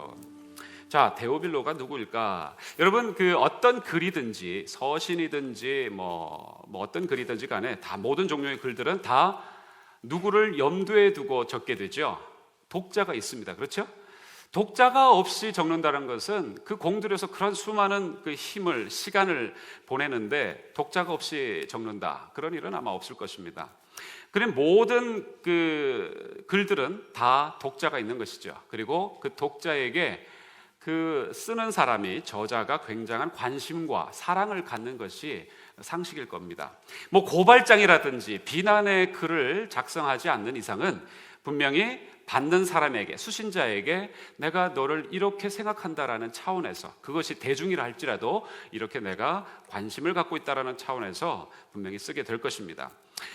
것이죠. 자, 데오빌로가 누구일까? 여러분, 그 어떤 글이든지 서신이든지 어떤 글이든지 간에 다 모든 종류의 글들은 다 누구를 염두에 두고 적게 되죠. 독자가 있습니다. 그렇죠? 독자가 없이 적는다는 것은 그 공들여서 그런 수많은 그 힘을, 시간을 보내는데 독자가 없이 적는다. 그런 일은 아마 없을 것입니다. 그래 모든 그 글들은 다 독자가 있는 것이죠. 그리고 그 독자에게 그 쓰는 사람이, 저자가 굉장한 관심과 사랑을 갖는 것이 상식일 겁니다. 고발장이라든지 비난의 글을 작성하지 않는 이상은 분명히 받는 사람에게, 수신자에게 내가 너를 이렇게 생각한다라는 차원에서, 그것이 대중이라 할지라도 이렇게 내가 관심을 갖고 있다라는 차원에서 분명히 쓰게 될 것입니다.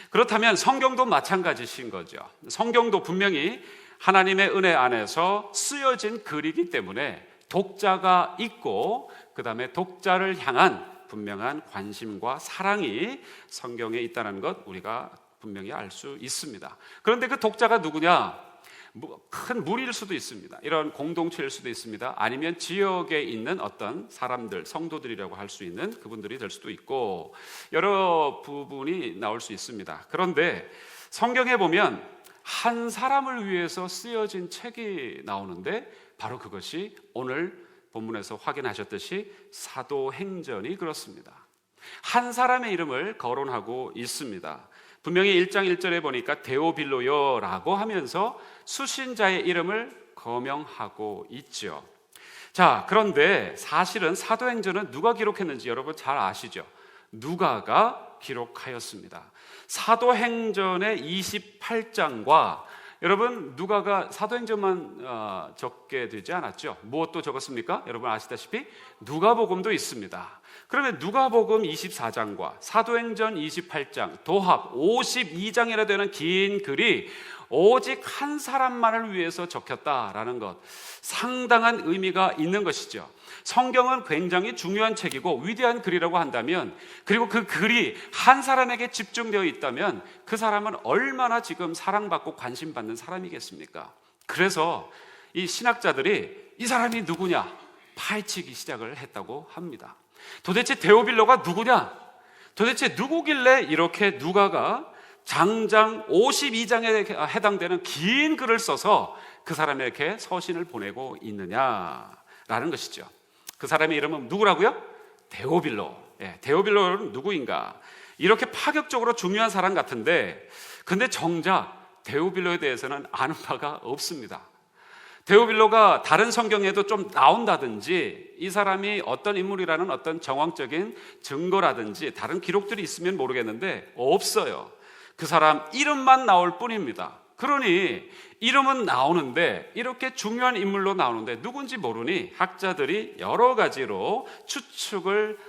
그렇다면 성경도 마찬가지신 거죠. 성경도 분명히 하나님의 은혜 안에서 쓰여진 글이기 때문에 독자가 있고 그 다음에 독자를 향한 분명한 관심과 사랑이 성경에 있다는 것 우리가 분명히 알 수 있습니다. 그런데 그 독자가 누구냐? 큰 무리일 수도 있습니다. 이런 공동체일 수도 있습니다. 아니면 지역에 있는 어떤 사람들, 성도들이라고 할 수 있는 그분들이 될 수도 있고 여러 부분이 나올 수 있습니다. 그런데 성경에 보면 한 사람을 위해서 쓰여진 책이 나오는데 바로 그것이 오늘 본문에서 확인하셨듯이 사도행전이 그렇습니다. 한 사람의 이름을 거론하고 있습니다. 분명히 1장 1절에 보니까 데오빌로여라고 하면서 수신자의 이름을 거명하고 있죠. 자, 그런데 사실은 사도행전은 누가 기록했는지 여러분 잘 아시죠? 누가가 기록하였습니다. 사도행전의 28장과 여러분 누가가 사도행전만 적게 되지 않았죠. 무엇도 적었습니까? 여러분 아시다시피 누가복음도 있습니다. 그러면 누가복음 24장과 사도행전 28장 도합 52장이나 되는 긴 글이 오직 한 사람만을 위해서 적혔다라는 것, 상당한 의미가 있는 것이죠. 성경은 굉장히 중요한 책이고 위대한 글이라고 한다면, 그리고 그 글이 한 사람에게 집중되어 있다면 그 사람은 얼마나 지금 사랑받고 관심받는 사람이겠습니까? 그래서 이 신학자들이 이 사람이 누구냐 파헤치기 시작을 했다고 합니다. 도대체 데오빌로가 누구냐? 도대체 누구길래 이렇게 누가가 장장 52장에 해당되는 긴 글을 써서 그 사람에게 서신을 보내고 있느냐라는 것이죠. 그 사람의 이름은 누구라고요? 데오빌로. 데오빌로는 누구인가? 이렇게 파격적으로 중요한 사람 같은데, 근데 정작 데오빌로에 대해서는 아는 바가 없습니다. 데오빌로가 다른 성경에도 좀 나온다든지 이 사람이 어떤 인물이라는 어떤 정황적인 증거라든지 다른 기록들이 있으면 모르겠는데 없어요. 그 사람 이름만 나올 뿐입니다. 그러니 이름은 나오는데, 이렇게 중요한 인물로 나오는데 누군지 모르니 학자들이 여러 가지로 추측을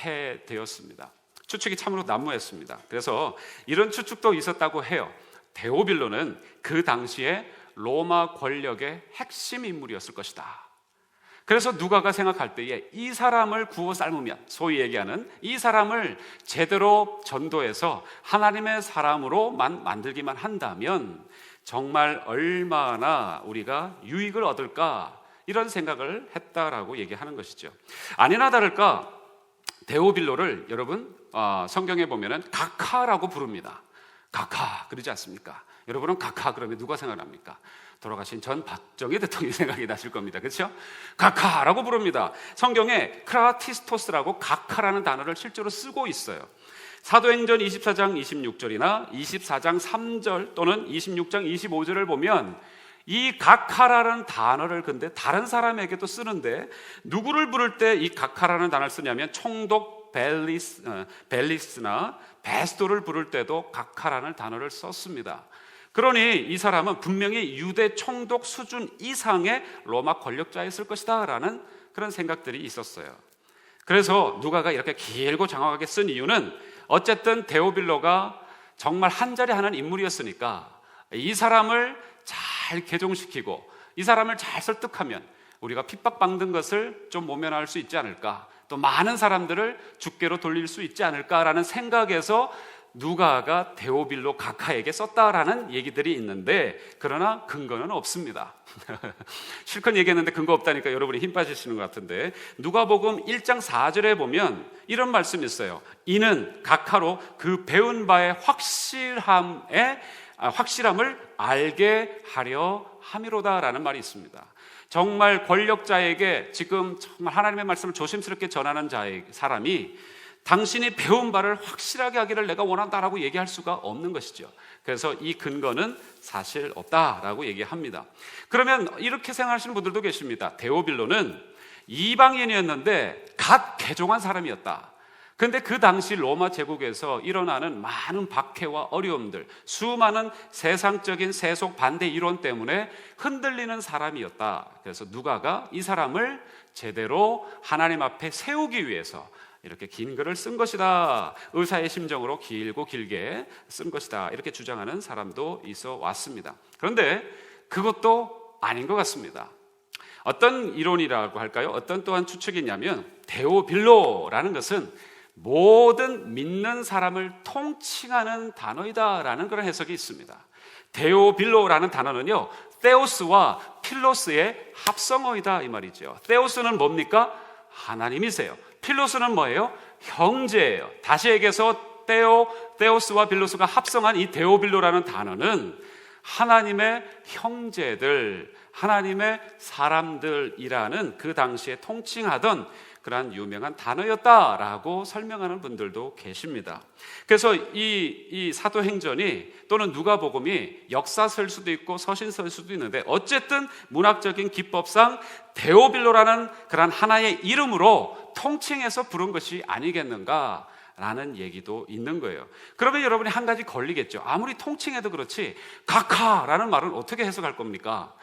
해대었습니다. 추측이 참으로 난무했습니다. 그래서 이런 추측도 있었다고 해요. 데오빌로는 그 당시에 로마 권력의 핵심 인물이었을 것이다. 그래서 누가가 생각할 때에 이 사람을 구워 삶으면, 소위 얘기하는 이 사람을 제대로 전도해서 하나님의 사람으로만 만들기만 한다면 정말 얼마나 우리가 유익을 얻을까, 이런 생각을 했다라고 얘기하는 것이죠. 아니나 다를까 데오빌로를 여러분 성경에 보면은 각하라고 부릅니다. 각하 그러지 않습니까? 여러분은 각하 그러면 누가 생각납니까? 돌아가신 전 박정희 대통령이 생각이 나실 겁니다. 그렇죠? 각하라고 부릅니다. 성경에 크라티스토스라고 각하라는 단어를 실제로 쓰고 있어요. 사도행전 24장 26절이나 24장 3절 또는 26장 25절을 보면 이 각하라는 단어를 근데 다른 사람에게도 쓰는데, 누구를 부를 때 이 각하라는 단어를 쓰냐면 총독 벨리스나 베스도를 부를 때도 각하라는 단어를 썼습니다. 그러니 이 사람은 분명히 유대 총독 수준 이상의 로마 권력자였을 것이다 라는 그런 생각들이 있었어요. 그래서 누가가 이렇게 길고 장황하게 쓴 이유는 어쨌든 데오빌로가 정말 한 자리 하는 인물이었으니까 이 사람을 잘 개종시키고 이 사람을 잘 설득하면 우리가 핍박받는 것을 좀 모면할 수 있지 않을까, 또 많은 사람들을 주께로 돌릴 수 있지 않을까라는 생각에서 누가가 데오빌로 각하에게 썼다라는 얘기들이 있는데, 그러나 근거는 없습니다. 실컷 얘기했는데 근거 없다니까 여러분이 힘 빠지시는 것 같은데, 누가복음 1장 4절에 보면 이런 말씀이 있어요. 이는 각하로 그 배운 바의 확실함을 알게 하려 함이로다라는 말이 있습니다. 정말 권력자에게 지금 정말 하나님의 말씀을 조심스럽게 전하는 사람이 당신이 배운 바를 확실하게 하기를 내가 원한다라고 얘기할 수가 없는 것이죠. 그래서 이 근거는 사실 없다라고 얘기합니다. 그러면 이렇게 생각하시는 분들도 계십니다. 데오빌로는 이방인이었는데 갓 개종한 사람이었다. 그런데 그 당시 로마 제국에서 일어나는 많은 박해와 어려움들, 수많은 세상적인 세속 반대 이론 때문에 흔들리는 사람이었다. 그래서 누가가 이 사람을 제대로 하나님 앞에 세우기 위해서 이렇게 긴 글을 쓴 것이다. 의사의 심정으로 길고 길게 쓴 것이다. 이렇게 주장하는 사람도 있어 왔습니다. 그런데 그것도 아닌 것 같습니다. 어떤 이론이라고 할까요? 어떤 또한 추측이 있냐면, 데오빌로라는 것은 모든 믿는 사람을 통칭하는 단어이다라는 그런 해석이 있습니다. 데오빌로라는 단어는요, 테오스와 필로스의 합성어이다 이 말이죠. 테오스는 뭡니까? 하나님이세요. 필로스는 뭐예요? 형제예요. 다시 얘기해서 테오스와 빌로스가 합성한 이 데오빌로라는 단어는 하나님의 형제들, 하나님의 사람들이라는 그 당시에 통칭하던 그러한 유명한 단어였다라고 설명하는 분들도 계십니다. 그래서 이 사도행전이 또는 누가복음이 역사서일 수도 있고 서신서일 수도 있는데, 어쨌든 문학적인 기법상 데오빌로라는 그러한 하나의 이름으로 통칭해서 부른 것이 아니겠는가 라는 얘기도 있는 거예요. 그러면 여러분이 한 가지 걸리겠죠. 아무리 통칭해도 그렇지 각하라는 말은 어떻게 해석할 겁니까?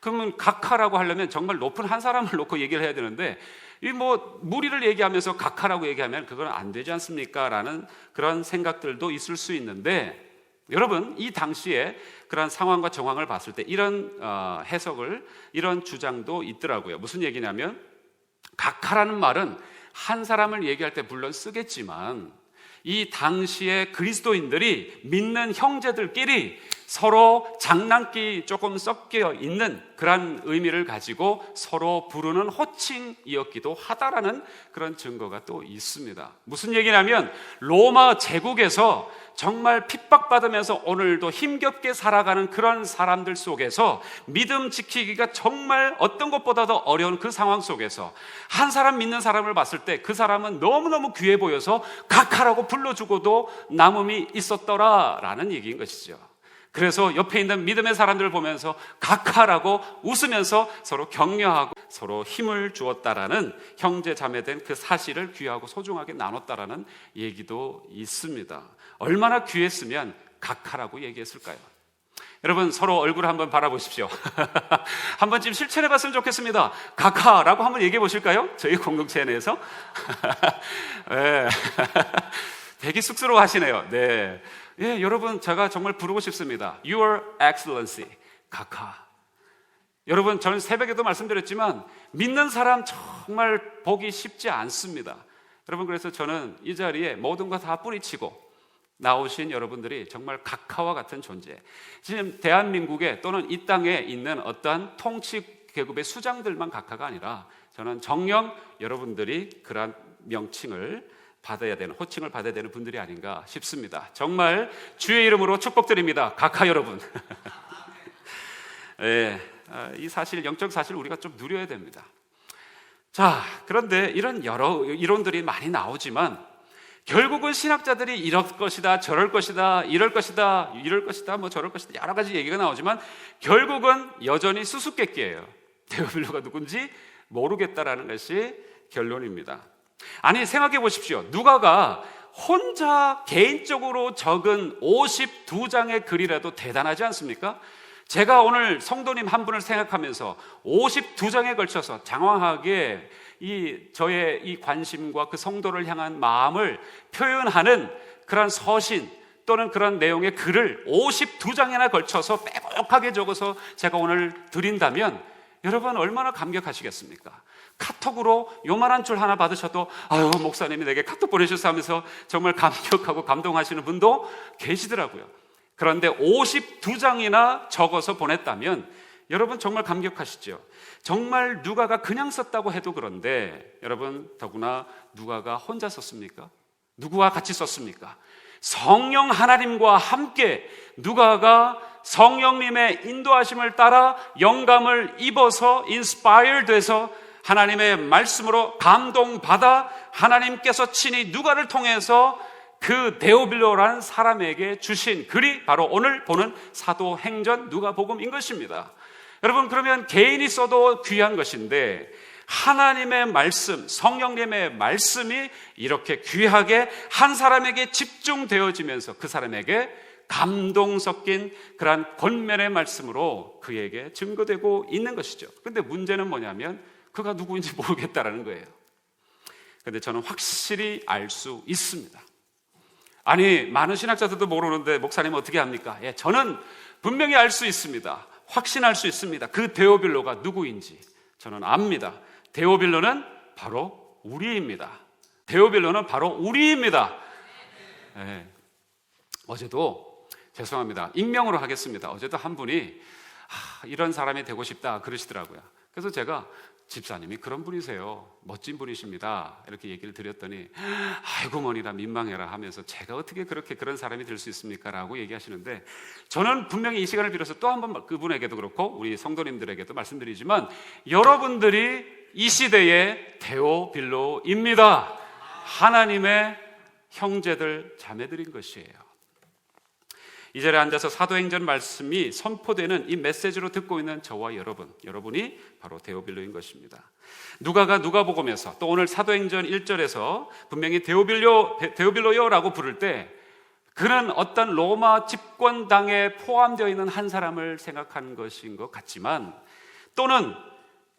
그러면 각하라고 하려면 정말 높은 한 사람을 놓고 얘기를 해야 되는데, 이 무리를 얘기하면서 각하라고 얘기하면 그건 안 되지 않습니까? 라는 그런 생각들도 있을 수 있는데, 여러분 이 당시에 그런 상황과 정황을 봤을 때 이런 해석을, 이런 주장도 있더라고요. 무슨 얘기냐면, 각하라는 말은 한 사람을 얘기할 때 물론 쓰겠지만, 이 당시에 그리스도인들이 믿는 형제들끼리 서로 장난기 조금 섞여 있는 그런 의미를 가지고 서로 부르는 호칭이었기도 하다라는 그런 증거가 또 있습니다. 무슨 얘기냐면, 로마 제국에서 정말 핍박받으면서 오늘도 힘겹게 살아가는 그런 사람들 속에서 믿음 지키기가 정말 어떤 것보다도 어려운 그 상황 속에서 한 사람 믿는 사람을 봤을 때 그 사람은 너무너무 귀해 보여서 각하라고 불러주고도 남음이 있었더라라는 얘기인 것이죠. 그래서 옆에 있는 믿음의 사람들을 보면서 각하라고 웃으면서 서로 격려하고 서로 힘을 주었다라는, 형제 자매된 그 사실을 귀하고 소중하게 나눴다라는 얘기도 있습니다. 얼마나 귀했으면 각하라고 얘기했을까요? 여러분 서로 얼굴을 한번 바라보십시오. 한 번쯤 실천해 봤으면 좋겠습니다. 각하라고 한번 얘기해 보실까요? 저희 공동체 내에서. 네. 되게 쑥스러워 하시네요. 네. 예, 여러분 제가 정말 부르고 싶습니다. Your Excellency, 각하. 여러분 저는 새벽에도 말씀드렸지만 믿는 사람 정말 보기 쉽지 않습니다. 여러분 그래서 저는 이 자리에 모든 거 다 뿌리치고 나오신 여러분들이 정말 각하와 같은 존재, 지금 대한민국에 또는 이 땅에 있는 어떠한 통치 계급의 수장들만 각하가 아니라 저는 정녕 여러분들이 그러한 명칭을 받아야 되는, 호칭을 받아야 되는 분들이 아닌가 싶습니다. 정말 주의 이름으로 축복드립니다. 각하 여러분. 네, 이 사실, 영적 사실 우리가 좀 누려야 됩니다. 자, 그런데 이런 여러 이론들이 많이 나오지만 결국은 신학자들이 이럴 것이다, 저럴 것이다, 이럴 것이다, 이럴 것이다, 뭐 저럴 것이다, 여러 가지 얘기가 나오지만 결국은 여전히 수수께끼예요. 데오빌로가 누군지 모르겠다라는 것이 결론입니다. 아니 생각해 보십시오. 누가가 혼자 개인적으로 적은 52장의 글이라도 대단하지 않습니까? 제가 오늘 성도님 한 분을 생각하면서 52장에 걸쳐서 장황하게 저의 이 관심과 그 성도를 향한 마음을 표현하는 그런 서신 또는 그런 내용의 글을 52장에나 걸쳐서 빼곡하게 적어서 제가 오늘 드린다면, 여러분 얼마나 감격하시겠습니까? 카톡으로 요만한 줄 하나 받으셔도 아유 목사님이 내게 카톡 보내주셔서 하면서 정말 감격하고 감동하시는 분도 계시더라고요. 그런데 52장이나 적어서 보냈다면 여러분 정말 감격하시죠? 정말 누가가 그냥 썼다고 해도 그런데 여러분 더구나 누가가 혼자 썼습니까? 누구와 같이 썼습니까? 성령 하나님과 함께 누가가 성령님의 인도하심을 따라 영감을 입어서 인스파이어 돼서 하나님의 말씀으로 감동받아 하나님께서 친히 누가를 통해서 그 데오빌로라는 사람에게 주신 글이 바로 오늘 보는 사도행전 누가복음인 것입니다. 여러분 그러면 개인이 써도 귀한 것인데 하나님의 말씀, 성령님의 말씀이 이렇게 귀하게 한 사람에게 집중되어지면서 그 사람에게 감동 섞인 그러한 권면의 말씀으로 그에게 증거되고 있는 것이죠. 그런데 문제는 뭐냐면 그가 누구인지 모르겠다라는 거예요. 그런데 저는 확실히 알 수 있습니다. 아니 많은 신학자들도 모르는데 목사님 어떻게 합니까? 예, 저는 분명히 알 수 있습니다. 확신할 수 있습니다. 그 데오빌로가 누구인지 저는 압니다. 데오빌로는 바로 우리입니다. 데오빌로는 바로 우리입니다. 네. 어제도 죄송합니다. 익명으로 하겠습니다. 어제도 한 분이 이런 사람이 되고 싶다 그러시더라고요. 그래서 제가 집사님이 그런 분이세요. 멋진 분이십니다. 이렇게 얘기를 드렸더니 아이고 머니라 민망해라 하면서 제가 어떻게 그렇게 그런 사람이 될 수 있습니까? 라고 얘기하시는데 저는 분명히 이 시간을 빌어서 또 한 번 그분에게도 그렇고 우리 성도님들에게도 말씀드리지만 여러분들이 이 시대의 데오빌로입니다. 하나님의 형제들 자매들인 것이에요. 이 자리에 앉아서 사도행전 말씀이 선포되는 이 메시지로 듣고 있는 저와 여러분이 바로 데오빌로인 것입니다. 누가가 누가복음에서 또 오늘 사도행전 1절에서 분명히 데오빌로요라고 부를 때 그는 어떤 로마 집권당에 포함되어 있는 한 사람을 생각한 것인 것 같지만 또는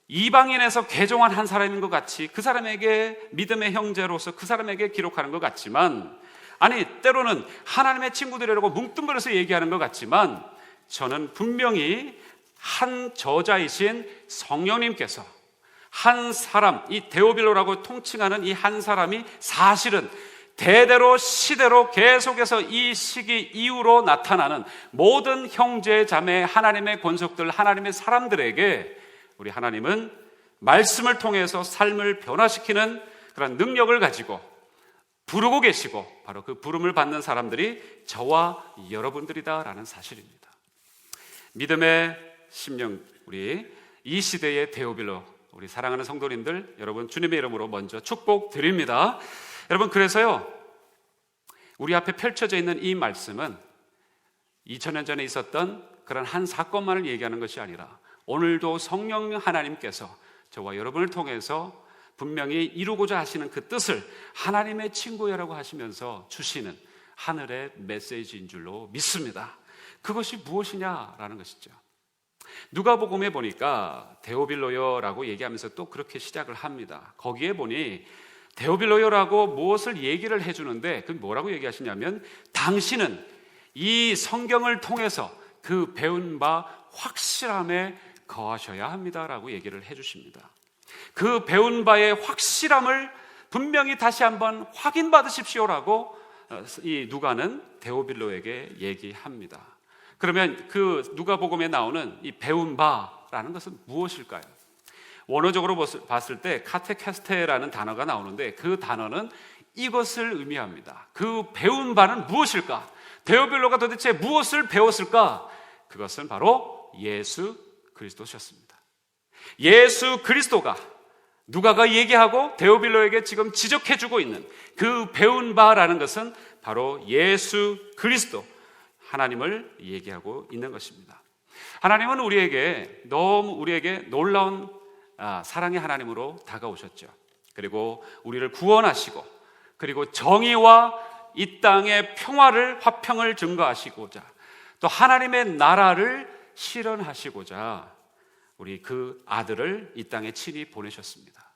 이방인에서 개종한 한 사람인 것 같이 그 사람에게 믿음의 형제로서 그 사람에게 기록하는 것 같지만 아니 때로는 하나님의 친구들이라고 뭉뚱그려서 얘기하는 것 같지만 저는 분명히 한 저자이신 성령님께서 한 사람, 이 데오빌로라고 통칭하는 이 한 사람이 사실은 대대로 시대로 계속해서 이 시기 이후로 나타나는 모든 형제 자매 하나님의 권속들 하나님의 사람들에게 우리 하나님은 말씀을 통해서 삶을 변화시키는 그런 능력을 가지고 부르고 계시고 바로 그 부름을 받는 사람들이 저와 여러분들이다라는 사실입니다. 믿음의 심령 우리 이 시대의 데오빌로 우리 사랑하는 성도님들 여러분 주님의 이름으로 먼저 축복드립니다. 여러분 그래서요 우리 앞에 펼쳐져 있는 이 말씀은 2000년 전에 있었던 그런 한 사건만을 얘기하는 것이 아니라 오늘도 성령 하나님께서 저와 여러분을 통해서 분명히 이루고자 하시는 그 뜻을 하나님의 친구여라고 하시면서 주시는 하늘의 메시지인 줄로 믿습니다. 그것이 무엇이냐라는 것이죠. 누가복음에 보니까 데오빌로요라고 얘기하면서 또 그렇게 시작을 합니다. 거기에 보니 데오빌로요라고 무엇을 얘기를 해주는데 그 뭐라고 얘기하시냐면 당신은 이 성경을 통해서 그 배운 바 확실함에 거하셔야 합니다라고 얘기를 해주십니다. 그 배운 바의 확실함을 분명히 다시 한번 확인받으십시오라고 이 누가는 데오빌로에게 얘기합니다. 그러면 그 누가복음에 나오는 이 배운 바라는 것은 무엇일까요? 원어적으로 봤을 때 카테케스테라는 단어가 나오는데 그 단어는 이것을 의미합니다. 그 배운 바는 무엇일까? 데오빌로가 도대체 무엇을 배웠을까? 그것은 바로 예수 그리스도셨습니다. 예수 그리스도가 누가가 얘기하고 데오빌로에게 지금 지적해주고 있는 그 배운 바라는 것은 바로 예수 그리스도 하나님을 얘기하고 있는 것입니다. 하나님은 우리에게 놀라운 사랑의 하나님으로 다가오셨죠. 그리고 우리를 구원하시고 그리고 정의와 이 땅의 평화를 화평을 증거하시고자 또 하나님의 나라를 실현하시고자 우리 그 아들을 이 땅에 친히 보내셨습니다.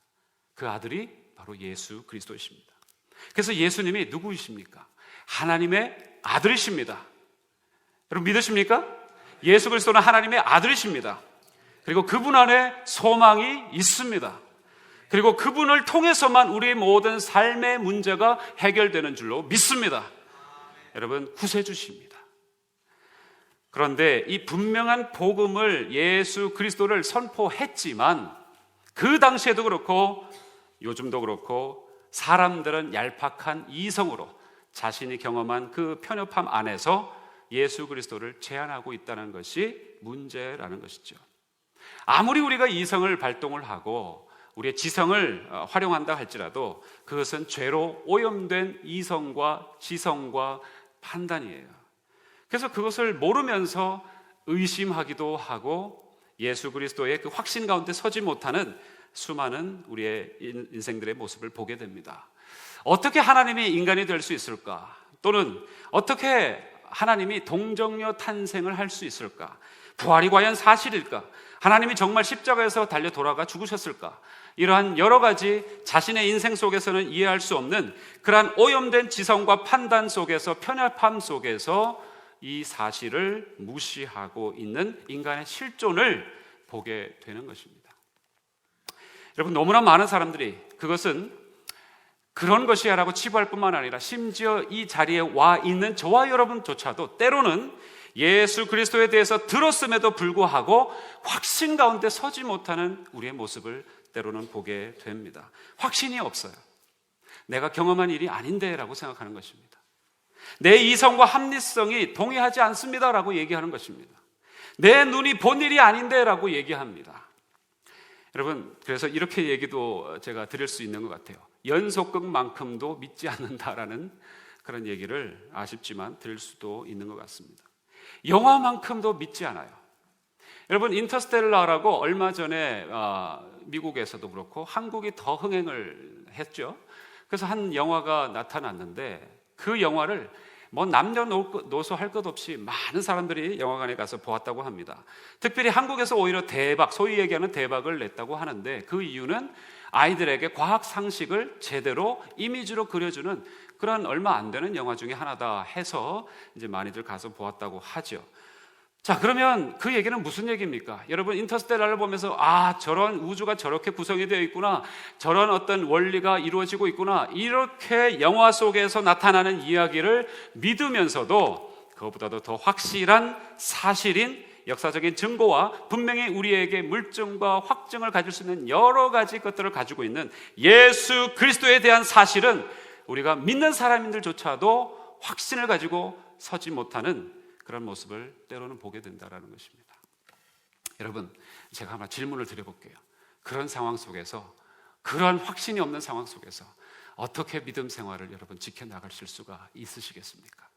그 아들이 바로 예수 그리스도이십니다. 그래서 예수님이 누구이십니까? 하나님의 아들이십니다. 여러분 믿으십니까? 예수 그리스도는 하나님의 아들이십니다. 그리고 그분 안에 소망이 있습니다. 그리고 그분을 통해서만 우리의 모든 삶의 문제가 해결되는 줄로 믿습니다. 여러분, 구세주십니다. 그런데 이 분명한 복음을, 예수 그리스도를 선포했지만 그 당시에도 그렇고 요즘도 그렇고 사람들은 얄팍한 이성으로 자신이 경험한 그 편협함 안에서 예수 그리스도를 제한하고 있다는 것이 문제라는 것이죠. 아무리 우리가 이성을 발동을 하고 우리의 지성을 활용한다 할지라도 그것은 죄로 오염된 이성과 지성과 판단이에요. 그래서 그것을 모르면서 의심하기도 하고 예수 그리스도의 그 확신 가운데 서지 못하는 수많은 우리의 인생들의 모습을 보게 됩니다. 어떻게 하나님이 인간이 될 수 있을까? 또는 어떻게 하나님이 동정녀 탄생을 할 수 있을까? 부활이 과연 사실일까? 하나님이 정말 십자가에서 달려 돌아가 죽으셨을까? 이러한 여러 가지 자신의 인생 속에서는 이해할 수 없는 그러한 오염된 지성과 판단 속에서, 편협함 속에서 이 사실을 무시하고 있는 인간의 실존을 보게 되는 것입니다. 여러분, 너무나 많은 사람들이 그것은 그런 것이야라고 치부할 뿐만 아니라 심지어 이 자리에 와 있는 저와 여러분조차도 때로는 예수 그리스도에 대해서 들었음에도 불구하고 확신 가운데 서지 못하는 우리의 모습을 때로는 보게 됩니다. 확신이 없어요. 내가 경험한 일이 아닌데 라고 생각하는 것입니다. 내 이성과 합리성이 동의하지 않습니다 라고 얘기하는 것입니다. 내 눈이 본 일이 아닌데 라고 얘기합니다. 여러분, 그래서 이렇게 얘기도 제가 드릴 수 있는 것 같아요. 연속극만큼도 믿지 않는다라는 그런 얘기를 아쉽지만 드릴 수도 있는 것 같습니다. 영화만큼도 믿지 않아요. 여러분, 인터스텔라라고 얼마 전에 미국에서도 그렇고 한국이 더 흥행을 했죠. 그래서 한 영화가 나타났는데 그 영화를 뭐 남녀노소 할 것 없이 많은 사람들이 영화관에 가서 보았다고 합니다. 특별히 한국에서 오히려 대박, 소위 얘기하는 대박을 냈다고 하는데 그 이유는 아이들에게 과학 상식을 제대로 이미지로 그려주는 그런 얼마 안 되는 영화 중에 하나다 해서 이제 많이들 가서 보았다고 하죠. 자, 그러면 그 얘기는 무슨 얘기입니까? 여러분, 인터스텔라를 보면서 저런 우주가 저렇게 구성이 되어 있구나, 저런 어떤 원리가 이루어지고 있구나, 이렇게 영화 속에서 나타나는 이야기를 믿으면서도 그것보다도 더 확실한 사실인 역사적인 증거와 분명히 우리에게 물증과 확증을 가질 수 있는 여러 가지 것들을 가지고 있는 예수 그리스도에 대한 사실은 우리가 믿는 사람들조차도 확신을 가지고 서지 못하는 그런 모습을 때로는 보게 된다는 것입니다. 여러분, 제가 하나 질문을 드려볼게요. 그런 상황 속에서, 그러한 확신이 없는 상황 속에서 어떻게 믿음 생활을 여러분 지켜나가실 수가 있으시겠습니까?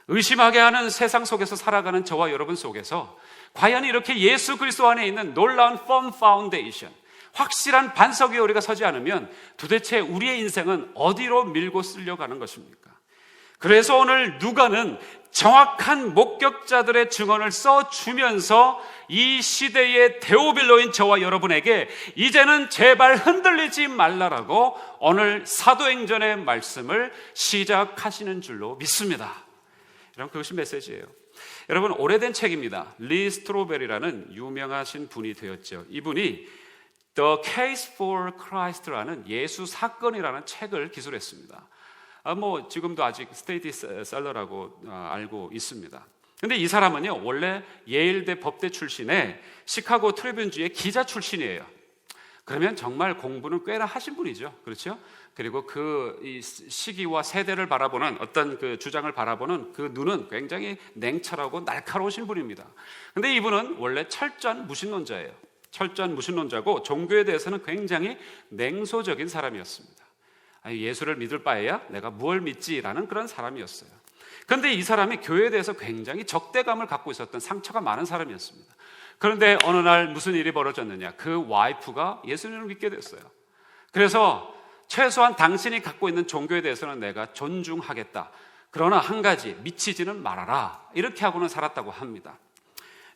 의심하게 하는 세상 속에서 살아가는 저와 여러분 속에서 과연 이렇게 예수 그리스도 안에 있는 놀라운 firm foundation, 확실한 반석 위에 우리가 서지 않으면 도대체 우리의 인생은 어디로 밀고 쓸려가는 것입니까? 그래서 오늘 누가는 정확한 목격자들의 증언을 써주면서 이 시대의 데오빌로인 저와 여러분에게 이제는 제발 흔들리지 말라라고 오늘 사도행전의 말씀을 시작하시는 줄로 믿습니다. 여러분, 그것이 메시지예요. 여러분, 오래된 책입니다. 리 스트로벨이라는 유명하신 분이 되었죠. 이분이 The Case for Christ라는 예수 사건이라는 책을 기술했습니다. 지금도 아직 스테디셀러라고 알고 있습니다. 근데 이 사람은요, 원래 예일대 법대 출신의 시카고 트리뷴주의 기자 출신이에요. 그러면 정말 공부는 꽤나 하신 분이죠. 그렇죠? 그리고 이 시기와 세대를 바라보는 어떤 그 주장을 바라보는 그 눈은 굉장히 냉철하고 날카로우신 분입니다. 근데 이분은 원래 철저한 무신론자예요. 철저한 무신론자고 종교에 대해서는 굉장히 냉소적인 사람이었습니다. 예수를 믿을 바에야 내가 무엇을 믿지라는 그런 사람이었어요. 그런데 이 사람이 교회에 대해서 굉장히 적대감을 갖고 있었던 상처가 많은 사람이었습니다. 그런데 어느 날 무슨 일이 벌어졌느냐, 그 와이프가 예수님을 믿게 됐어요. 그래서 최소한 당신이 갖고 있는 종교에 대해서는 내가 존중하겠다, 그러나 한 가지, 미치지는 말아라, 이렇게 하고는 살았다고 합니다.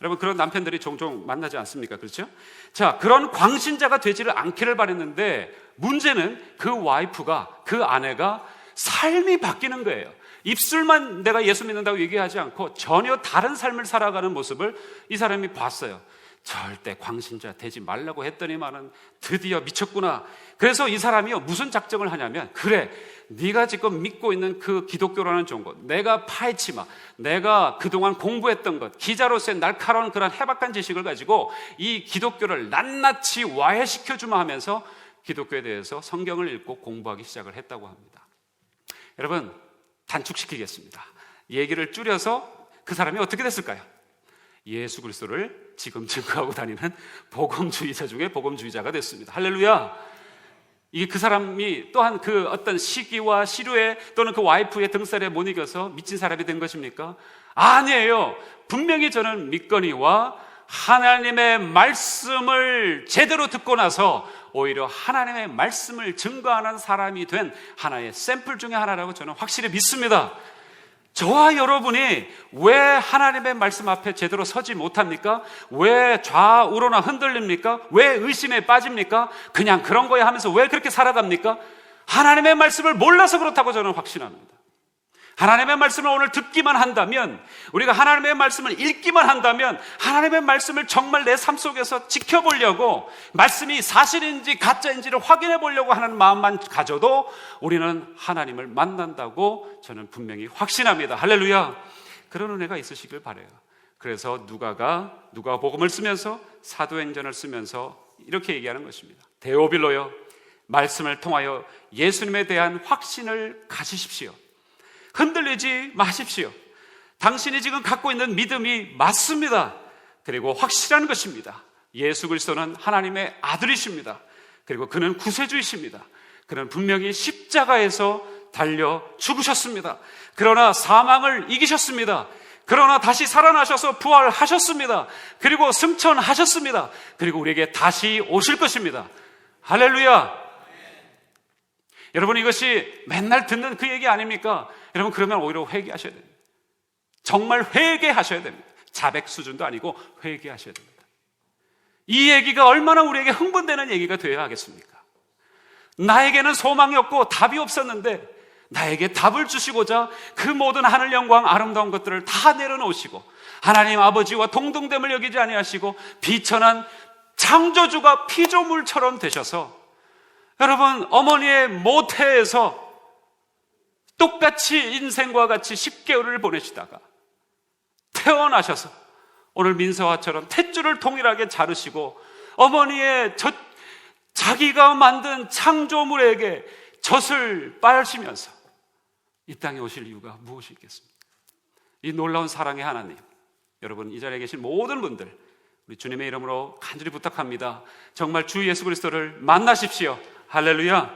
여러분, 그런 남편들이 종종 만나지 않습니까? 그렇죠? 자, 그런 광신자가 되지를 않기를 바랬는데 문제는 그 와이프가, 그 아내가 삶이 바뀌는 거예요. 입술만 내가 예수 믿는다고 얘기하지 않고 전혀 다른 삶을 살아가는 모습을 이 사람이 봤어요. 절대 광신자 되지 말라고 했더니만은 드디어 미쳤구나. 그래서 이 사람이요 무슨 작정을 하냐면, 그래 네가 지금 믿고 있는 그 기독교라는 종교, 내가 파헤치마, 내가 그동안 공부했던 것, 기자로서의 날카로운 그런 해박한 지식을 가지고 이 기독교를 낱낱이 와해시켜주마 하면서 기독교에 대해서 성경을 읽고 공부하기 시작을 했다고 합니다. 여러분, 단축시키겠습니다. 얘기를 줄여서 그 사람이 어떻게 됐을까요? 예수 그리스도를 지금 증거하고 다니는 복음주의자 중에 복음주의자가 됐습니다. 할렐루야! 이게 그 사람이 또한 그 어떤 시기와 시류에 또는 그 와이프의 등살에 못 이겨서 미친 사람이 된 것입니까? 아니에요. 분명히 저는 믿거니와 하나님의 말씀을 제대로 듣고 나서 오히려 하나님의 말씀을 증거하는 사람이 된 하나의 샘플 중에 하나라고 저는 확실히 믿습니다. 저와 여러분이 왜 하나님의 말씀 앞에 제대로 서지 못합니까? 왜 좌우로나 흔들립니까? 왜 의심에 빠집니까? 그냥 그런 거야 하면서 왜 그렇게 살아갑니까? 하나님의 말씀을 몰라서 그렇다고 저는 확신합니다. 하나님의 말씀을 오늘 듣기만 한다면, 우리가 하나님의 말씀을 읽기만 한다면, 하나님의 말씀을 정말 내 삶 속에서 지켜보려고, 말씀이 사실인지 가짜인지를 확인해 보려고 하는 마음만 가져도 우리는 하나님을 만난다고 저는 분명히 확신합니다. 할렐루야! 그런 은혜가 있으시길 바라요. 그래서 누가복음을 쓰면서, 사도행전을 쓰면서 이렇게 얘기하는 것입니다. 데오빌로여, 말씀을 통하여 예수님에 대한 확신을 가지십시오. 흔들리지 마십시오. 당신이 지금 갖고 있는 믿음이 맞습니다. 그리고 확실한 것입니다. 예수 그리스도는 하나님의 아들이십니다. 그리고 그는 구세주이십니다. 그는 분명히 십자가에서 달려 죽으셨습니다. 그러나 사망을 이기셨습니다. 그러나 다시 살아나셔서 부활하셨습니다. 그리고 승천하셨습니다. 그리고 우리에게 다시 오실 것입니다. 할렐루야! 여러분, 이것이 맨날 듣는 그 얘기 아닙니까? 여러분, 그러면 오히려 회개하셔야 됩니다. 정말 회개하셔야 됩니다. 자백 수준도 아니고 회개하셔야 됩니다. 이 얘기가 얼마나 우리에게 흥분되는 얘기가 되어야 하겠습니까? 나에게는 소망이 없고 답이 없었는데 나에게 답을 주시고자 그 모든 하늘 영광 아름다운 것들을 다 내려놓으시고 하나님 아버지와 동등됨을 여기지 아니하시고 비천한 창조주가 피조물처럼 되셔서, 여러분, 어머니의 모태에서 똑같이 인생과 같이 10개월을 보내시다가 태어나셔서 오늘 민서화처럼 탯줄을 동일하게 자르시고 어머니의 자기가 만든 창조물에게 젖을 빨시면서 이 땅에 오실 이유가 무엇이 있겠습니까? 이 놀라운 사랑의 하나님, 여러분, 이 자리에 계신 모든 분들, 우리 주님의 이름으로 간절히 부탁합니다. 정말 주 예수 그리스도를 만나십시오. 할렐루야!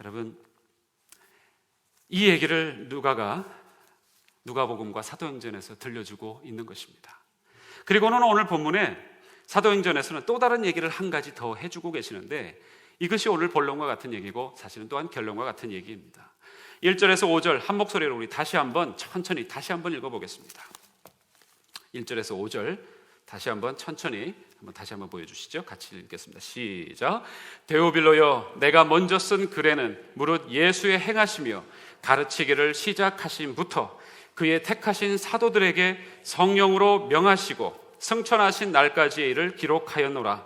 여러분, 이 얘기를 누가복음과 사도행전에서 들려주고 있는 것입니다. 그리고는 오늘 본문에 사도행전에서는 또 다른 얘기를 한 가지 더 해주고 계시는데, 이것이 오늘 본론과 같은 얘기고 사실은 또한 결론과 같은 얘기입니다. 1절에서 5절 한 목소리로 우리 다시 한번 천천히 다시 한번 읽어보겠습니다. 1절에서 5절 다시 한번 천천히 다시 한번 보여주시죠. 같이 읽겠습니다. 시작. 데오빌로여, 내가 먼저 쓴 글에는 무릇 예수의 행하시며 가르치기를 시작하신부터 그의 택하신 사도들에게 성령으로 명하시고 승천하신 날까지의 일을 기록하였노라.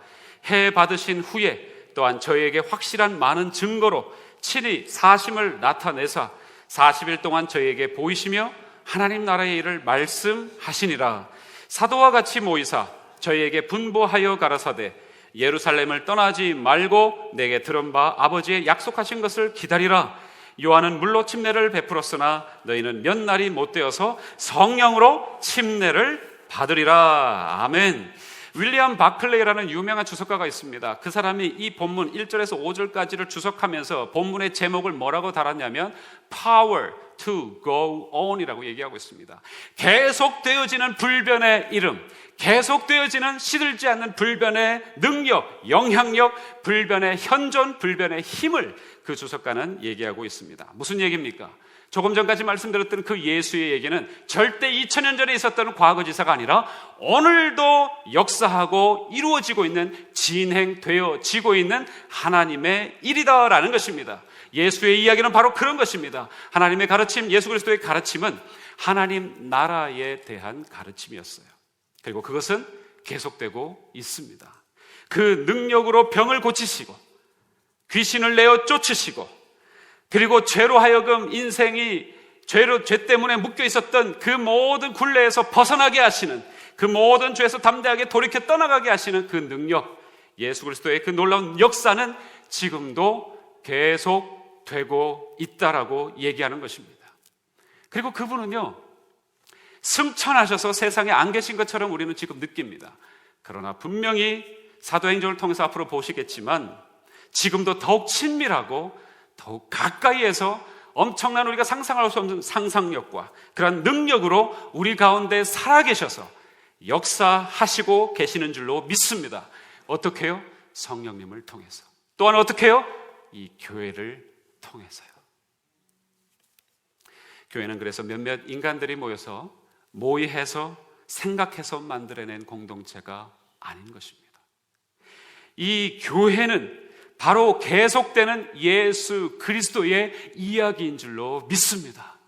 해 받으신 후에 또한 저희에게 확실한 많은 증거로 친히 사심을 나타내사 40일 동안 저희에게 보이시며 하나님 나라의 일을 말씀하시니라. 사도와 같이 모이사 저희에게 분부하여 가라사대 예루살렘을 떠나지 말고 내게 들은 바 아버지의 약속하신 것을 기다리라. 요한은 물로 침례를 베풀었으나 너희는 몇 날이 못 되어서 성령으로 침례를 받으리라. 아멘. 윌리엄 바클레이라는 유명한 주석가가 있습니다. 그 사람이 이 본문 1절에서 5절까지를 주석하면서 본문의 제목을 뭐라고 달았냐면 Power to go on 이라고 얘기하고 있습니다. 계속되어지는 불변의 이름, 계속되어지는 시들지 않는 불변의 능력, 영향력, 불변의 현존, 불변의 힘을 그 주석가는 얘기하고 있습니다. 무슨 얘기입니까? 조금 전까지 말씀드렸던 그 예수의 얘기는 절대 2000년 전에 있었던 과거지사가 아니라 오늘도 역사하고 이루어지고 있는, 진행되어지고 있는 하나님의 일이다라는 것입니다. 예수의 이야기는 바로 그런 것입니다. 하나님의 가르침, 예수 그리스도의 가르침은 하나님 나라에 대한 가르침이었어요. 그리고 그것은 계속되고 있습니다. 그 능력으로 병을 고치시고 귀신을 내어 쫓으시고, 그리고 죄로 하여금 인생이 죄 때문에 묶여 있었던 그 모든 굴레에서 벗어나게 하시는, 그 모든 죄에서 담대하게 돌이켜 떠나가게 하시는 그 능력, 예수 그리스도의 그 놀라운 역사는 지금도 계속되고 있다라고 얘기하는 것입니다. 그리고 그분은요, 승천하셔서 세상에 안 계신 것처럼 우리는 지금 느낍니다. 그러나 분명히 사도행전을 통해서 앞으로 보시겠지만 지금도 더욱 친밀하고 더욱 가까이에서 엄청난 우리가 상상할 수 없는 상상력과 그런 능력으로 우리 가운데 살아계셔서 역사하시고 계시는 줄로 믿습니다. 어떻게 해요? 성령님을 통해서. 또한 어떻게 해요? 이 교회를 통해서요. 교회는 그래서 몇몇 인간들이 모여서 모의해서 생각해서 만들어낸 공동체가 아닌 것입니다. 이 교회는 바로 계속되는 예수 그리스도의 이야기인 줄로 믿습니다.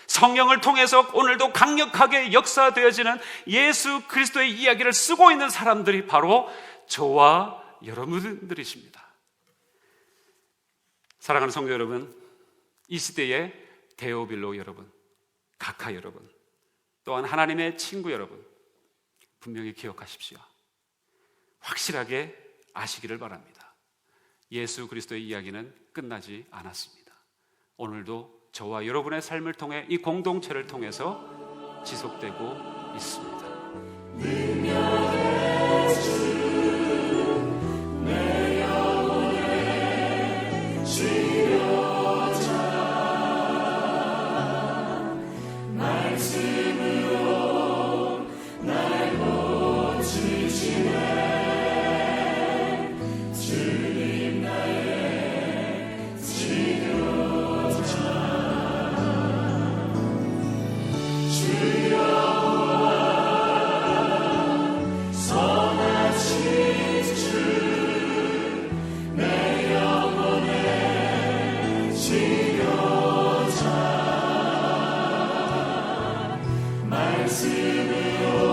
성령을 통해서 오늘도 강력하게 역사되어지는 예수 그리스도의 이야기를 쓰고 있는 사람들이 바로 저와 여러분들이십니다. 사랑하는 성도 여러분, 이 시대의 데오빌로 여러분, 가카 여러분, 또한 하나님의 친구 여러분, 분명히 기억하십시오. 확실하게 아시기를 바랍니다. 예수 그리스도의 이야기는 끝나지 않았습니다. 오늘도 저와 여러분의 삶을 통해 이 공동체를 통해서 지속되고 있습니다. 말씀으로